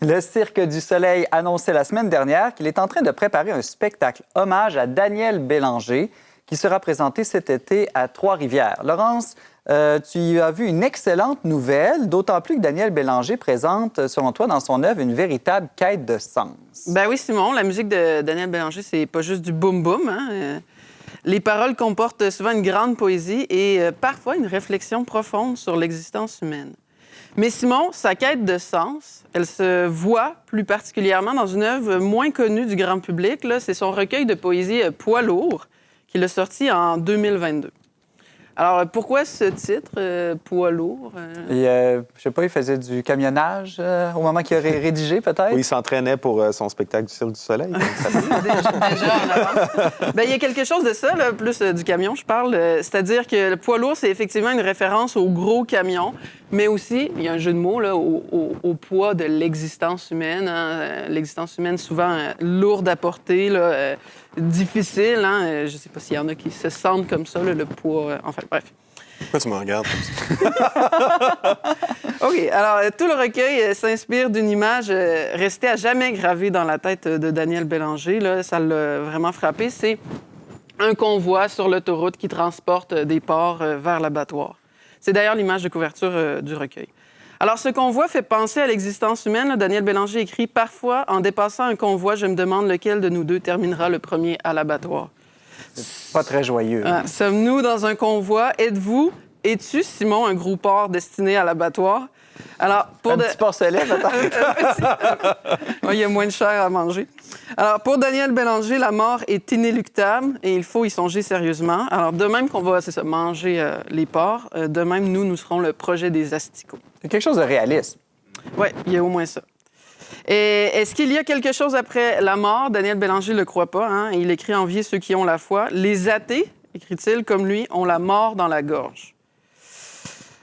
Le Cirque du Soleil annonçait la semaine dernière qu'il est en train de préparer un spectacle hommage à Daniel Bélanger qui sera présenté cet été à Trois-Rivières. Laurence, tu as vu une excellente nouvelle, d'autant plus que Daniel Bélanger présente, selon toi, dans son œuvre, une véritable quête de sens. Ben oui, Simon, la musique de Daniel Bélanger, c'est pas juste du boum-boum, hein? Les paroles comportent souvent une grande poésie et parfois une réflexion profonde sur l'existence humaine. Mais Simon, sa quête de sens, elle se voit plus particulièrement dans une œuvre moins connue du grand public. Là, c'est son recueil de poésie Poids lourd, qu'il a sorti en 2022. Alors, pourquoi ce titre, Poids lourd? Je sais pas, il faisait du camionnage au moment qu'il a rédigé, peut-être? Oui, il s'entraînait pour son spectacle du Cirque du Soleil. Déjà en avance. Bien, il y a quelque chose de ça, là, plus du camion, je parle. C'est-à-dire que le poids lourd, c'est effectivement une référence au gros camion, mais aussi, il y a un jeu de mots là, au poids de l'existence humaine. Hein. L'existence humaine, souvent lourde à porter, là, difficile. Hein. Je ne sais pas s'il y en a qui se sentent comme ça, là, le poids. Enfin, bref. Pourquoi tu me regardes comme ça? OK. Alors, tout le recueil s'inspire d'une image restée à jamais gravée dans la tête de Daniel Bélanger. Là, ça l'a vraiment frappé. C'est un convoi sur l'autoroute qui transporte des porcs vers l'abattoir. C'est d'ailleurs l'image de couverture du recueil. Alors, ce convoi fait penser à l'existence humaine. Là, Daniel Bélanger écrit « Parfois, en dépassant un convoi, je me demande lequel de nous deux terminera le premier à l'abattoir. » C'est pas très joyeux. Sommes-nous dans un convoi? Es-tu, Simon, un gros porc destiné à l'abattoir? Alors, pour petit porcelet, peut-être? Il y a moins de chair à manger. Alors, pour Daniel Bélanger, la mort est inéluctable et il faut y songer sérieusement. Alors, de même qu'on va, manger les porcs, de même, nous serons le projet des asticots. C'est quelque chose de réaliste. Oui, il y a au moins ça. Et est-ce qu'il y a quelque chose après la mort? Daniel Bélanger ne le croit pas. Hein? Il écrit envier ceux qui ont la foi. Les athées, écrit-il, comme lui, ont la mort dans la gorge.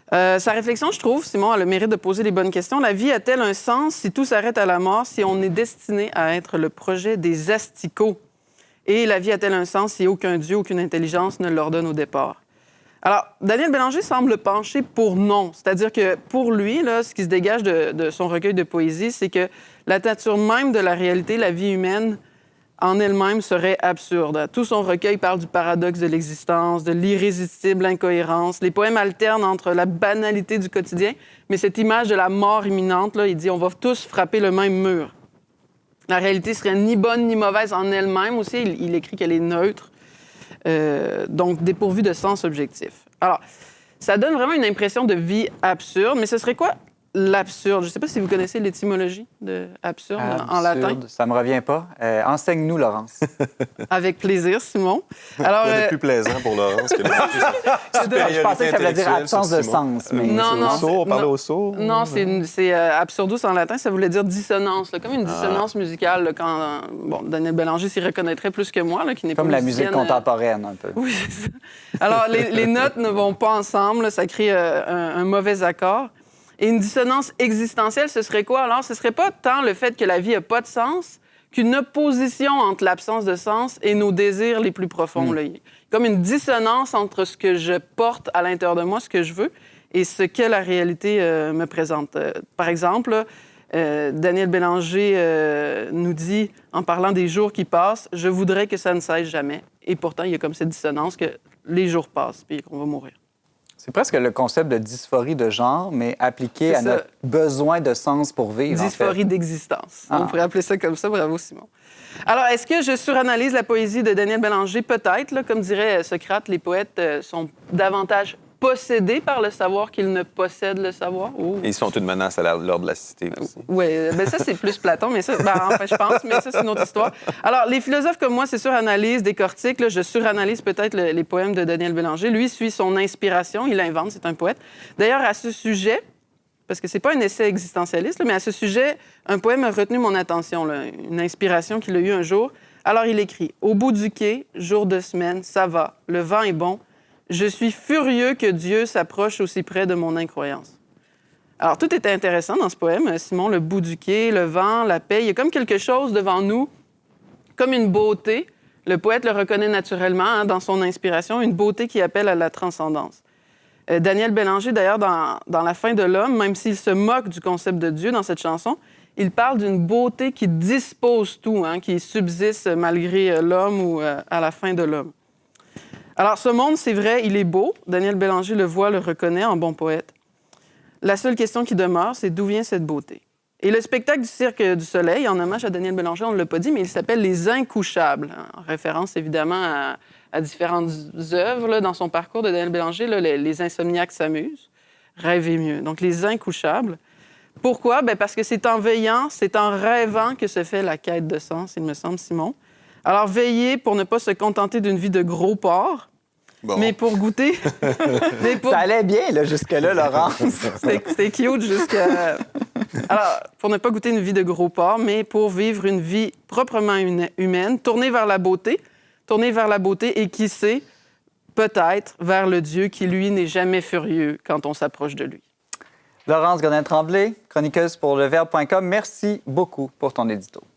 Sa réflexion, je trouve, Simon, a le mérite de poser les bonnes questions. La vie a-t-elle un sens si tout s'arrête à la mort, si on est destiné à être le projet des asticots? Et la vie a-t-elle un sens si aucun Dieu, aucune intelligence ne l'ordonne au départ? Alors, Daniel Bélanger semble pencher pour non. C'est-à-dire que pour lui, là, ce qui se dégage de son recueil de poésie, c'est que la nature même de la réalité, la vie humaine, en elle-même, serait absurde. Tout son recueil parle du paradoxe de l'existence, de l'irrésistible incohérence. Les poèmes alternent entre la banalité du quotidien, mais cette image de la mort imminente, là, il dit « on va tous frapper le même mur ». La réalité serait ni bonne ni mauvaise en elle-même aussi. Il écrit qu'elle est neutre. Donc dépourvu de sens objectif. Alors, ça donne vraiment une impression de vie absurde, mais ce serait quoi l'absurde? Je ne sais pas si vous connaissez l'étymologie de absurde en latin. Ça ne me revient pas. Enseigne-nous, Laurence. Avec plaisir, Simon. Alors, c'est plus plaisant pour Laurence que je pensais que ça voulait dire absence de sens. Mais... On parlait au sourd? Non, c'est absurdus en latin, ça voulait dire dissonance, là, comme une dissonance musicale. Là, quand, Daniel Bélanger s'y reconnaîtrait plus que moi, là, qui n'est pas comme la musique contemporaine, un peu. Oui, c'est ça. Alors, les notes ne vont pas ensemble, là, ça crée un mauvais accord. Et une dissonance existentielle, ce serait quoi? Alors, ce serait pas tant le fait que la vie n'a pas de sens qu'une opposition entre l'absence de sens et nos désirs les plus profonds. Là. Comme une dissonance entre ce que je porte à l'intérieur de moi, ce que je veux, et ce que la réalité me présente. Par exemple, Daniel Bélanger nous dit, en parlant des jours qui passent, « Je voudrais que ça ne cesse jamais. » Et pourtant, il y a comme cette dissonance que les jours passent puis qu'on va mourir. C'est presque le concept de dysphorie de genre, mais appliqué à notre besoin de sens pour vivre. Dysphorie d'existence. On pourrait appeler ça comme ça. Bravo, Simon. Alors, est-ce que je suranalyse la poésie de Daniel Bélanger? Peut-être. Là, comme dirait Socrate, les poètes sont davantage possédés par le savoir qu'ils ne possèdent le savoir. Et ils sont une menace à l'ordre de la cité aussi. Oui, ça, c'est plus Platon, mais ça, je pense, mais ça, c'est une autre histoire. Alors, les philosophes comme moi, c'est suranalysent, décortiquent. Là, je suranalyse peut-être les poèmes de Daniel Bélanger. Lui suit son inspiration, il invente, c'est un poète. D'ailleurs, à ce sujet, parce que c'est pas un essai existentialiste, là, mais à ce sujet, un poème a retenu mon attention, là, une inspiration qu'il a eue un jour. Alors, il écrit « Au bout du quai, jour de semaine, ça va, le vent est bon. Je suis furieux que Dieu s'approche aussi près de mon incroyance. » Alors, tout était intéressant dans ce poème. Simon, le bout du quai, le vent, la paix. Il y a comme quelque chose devant nous, comme une beauté. Le poète le reconnaît naturellement dans son inspiration, une beauté qui appelle à la transcendance. Daniel Bélanger, d'ailleurs, dans La fin de l'homme, même s'il se moque du concept de Dieu dans cette chanson, il parle d'une beauté qui dispose tout, hein, qui subsiste malgré l'homme ou à la fin de l'homme. Alors, ce monde, c'est vrai, il est beau. Daniel Bélanger le voit, le reconnaît en bon poète. La seule question qui demeure, c'est d'où vient cette beauté? Et le spectacle du Cirque du Soleil, en hommage à Daniel Bélanger, on ne l'a pas dit, mais il s'appelle Les Incouchables, hein, en référence évidemment à différentes œuvres là, dans son parcours de Daniel Bélanger. Là, les insomniaques s'amusent, rêver mieux. Donc, Les Incouchables. Pourquoi? Bien, parce que c'est en veillant, c'est en rêvant que se fait la quête de sens, il me semble, Simon. Alors, veiller pour ne pas se contenter d'une vie de gros porc, Bon. mais pour goûter... Ça allait bien, là, jusque-là, Laurence. C'était cute jusqu'à... Alors, pour ne pas goûter une vie de gros porc, mais pour vivre une vie proprement humaine, tournée vers la beauté et qui sait, peut-être, vers le Dieu qui, lui, n'est jamais furieux quand on s'approche de lui. Laurence Godin-Tremblay, chroniqueuse pour leverbe.com, merci beaucoup pour ton édito.